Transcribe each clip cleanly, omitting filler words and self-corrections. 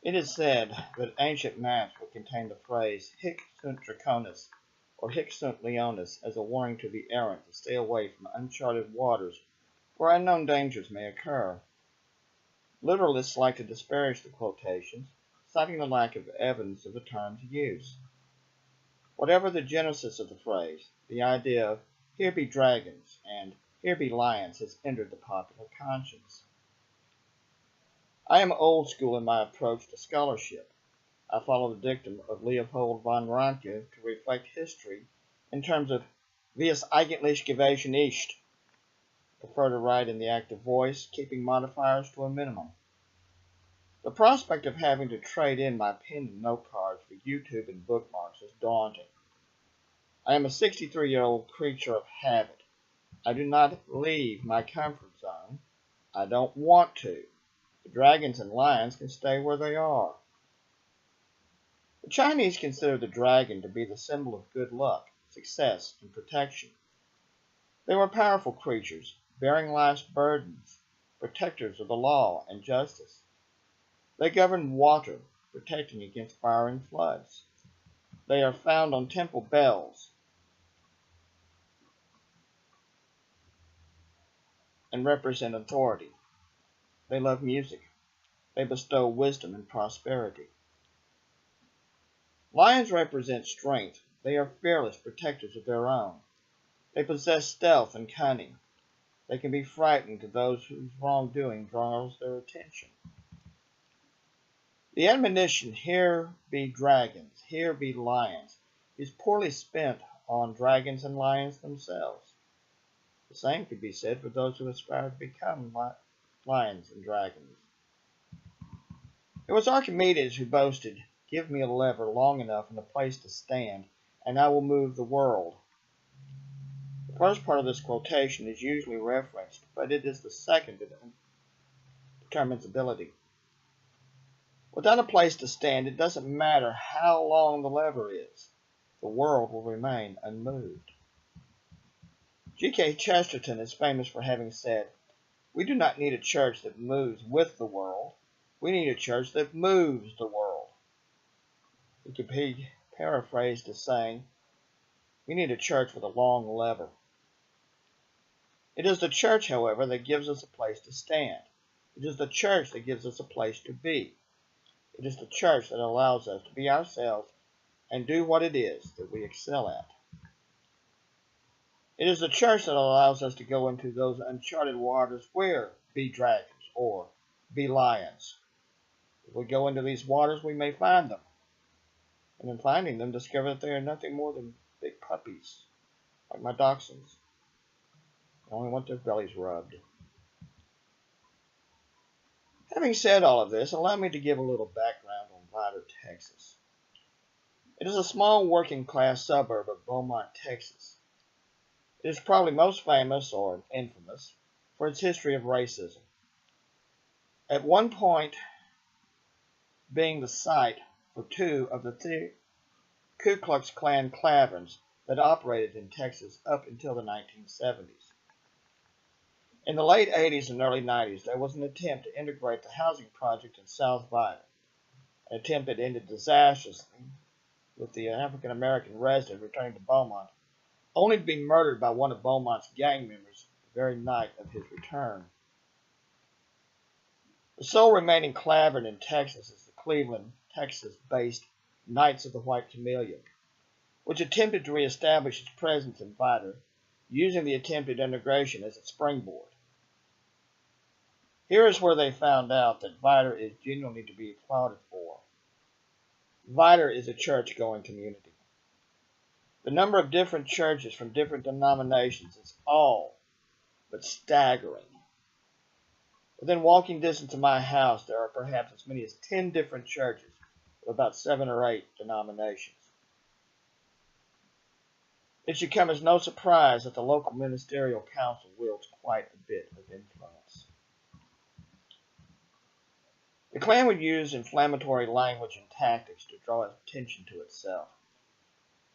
It is said that ancient maps would contain the phrase Hic sunt draconis or Hic sunt leonis as a warning to the errant to stay away from uncharted waters where unknown dangers may occur. Literalists like to disparage the quotations, citing the lack of evidence of the term's use. Whatever the genesis of the phrase, the idea of "here be dragons" and "here be lions" has entered the popular conscience. I am old school in my approach to scholarship. I follow the dictum of Leopold von Ranke to reflect history in terms of wie es eigentlich gewesen ist. Prefer to write in the active voice, keeping modifiers to a minimum. The prospect of having to trade in my pen and note cards for YouTube and bookmarks is daunting. I am a 63-year-old creature of habit. I do not leave my comfort zone. I don't want to. The dragons and lions can stay where they are. The Chinese consider the dragon to be the symbol of good luck, success, and protection. They were powerful creatures, bearing life's burdens, protectors of the law and justice. They govern water, protecting against fire and floods. They are found on temple bells and represent authority. They love music. They bestow wisdom and prosperity. Lions represent strength. They are fearless protectors of their own. They possess stealth and cunning. They can be frightening to those whose wrongdoing draws their attention. The admonition, "Here be dragons, here be lions," is poorly spent on dragons and lions themselves. The same could be said for those who aspire to become lions and dragons. It was Archimedes who boasted, "Give me a lever long enough and a place to stand, and I will move the world." The first part of this quotation is usually referenced, but it is the second that determines ability. Without a place to stand, it doesn't matter how long the lever is. The world will remain unmoved. G.K. Chesterton is famous for having said, "We do not need a church that moves with the world. We need a church that moves the world." It could be paraphrased as saying, "We need a church with a long lever." It is the church, however, that gives us a place to stand. It is the church that gives us a place to be. It is the church that allows us to be ourselves and do what it is that we excel at. It is the church that allows us to go into those uncharted waters where be dragons or be lions. If we go into these waters, we may find them, and in finding them, discover that they are nothing more than big puppies, like my dachshunds. I only want their bellies rubbed. Having said all of this, allow me to give a little background on Vidor, Texas. It is a small working-class suburb of Beaumont, Texas. It is probably most famous, or infamous, for its history of racism. At one point, being the site for two of the Ku Klux Klan caverns that operated in Texas up until the 1970s. In the late 80s and early 90s, there was an attempt to integrate the housing project in South Vidor, an attempt that ended disastrously, with the African-American resident returning to Beaumont, only to be murdered by one of Beaumont's gang members the very night of his return. The sole remaining cavern in Texas is the Cleveland, Texas-based Knights of the White Camellia, which attempted to reestablish its presence in Vidor, using the attempted integration as its springboard. Here is where they found out that Vidor is genuinely to be applauded for. Vidor is a church-going community. The number of different churches from different denominations is all but staggering. Within walking distance of my house, there are perhaps as many as 10 different churches with about 7 or 8 denominations. It should come as no surprise that the local ministerial council wields quite a bit of influence. The Klan would use inflammatory language and tactics to draw attention to itself.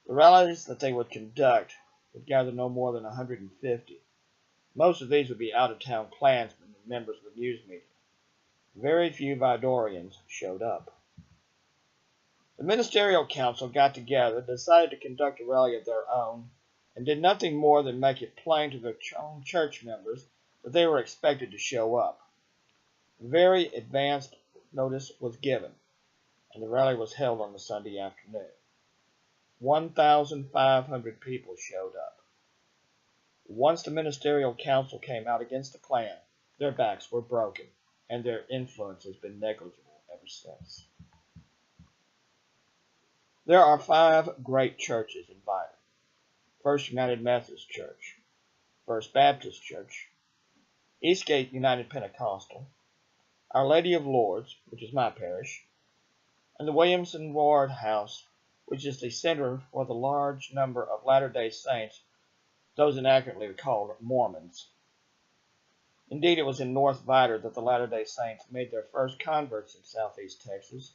The rallies that they would conduct would gather no more than 150. Most of these would be out-of-town Klansmen and members of the news media. Very few Vidorians showed up. The ministerial council got together, decided to conduct a rally of their own, and did nothing more than make it plain to their own church members that they were expected to show up. Very advanced notice was given, and the rally was held on the Sunday afternoon. 1,500 people showed up. Once the ministerial council came out against the Klan, their backs were broken, and their influence has been negligible ever since. There are 5 great churches invited: First United Methodist Church, First Baptist Church, Eastgate United Pentecostal, Our Lady of Lourdes, which is my parish, and the Williamson Ward House, which is the center for the large number of Latter-day Saints, those inaccurately called Mormons. Indeed, it was in North Vidor that the Latter-day Saints made their first converts in southeast Texas,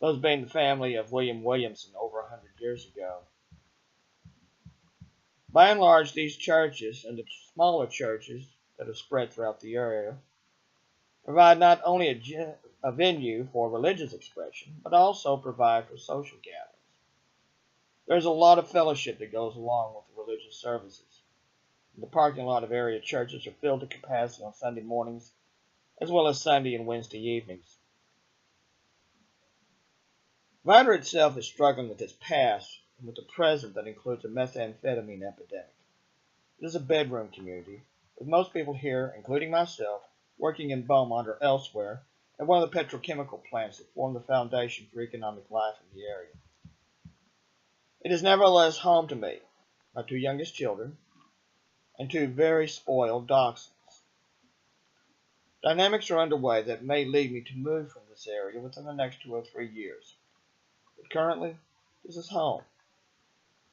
those being the family of William Williamson over 100 years ago. By and large, these churches and the smaller churches that have spread throughout the area provide not only a venue for religious expression, but also provide for social gatherings. There's a lot of fellowship that goes along with the religious services. The parking lot of area churches are filled to capacity on Sunday mornings, as well as Sunday and Wednesday evenings. Vidor itself is struggling with its past and with the present that includes a methamphetamine epidemic. It is a bedroom community, with most people here, including myself, working in Beaumont or elsewhere at one of the petrochemical plants that form the foundation for economic life in the area. It is nevertheless home to me, my 2 youngest children, and 2 very spoiled dachshunds. Dynamics are underway that may lead me to move from this area within the next 2 or 3 years. But currently, this is home,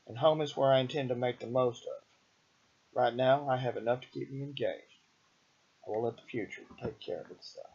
and home is where I intend to make the most of. Right now, I have enough to keep me engaged. I will let the future take care of itself.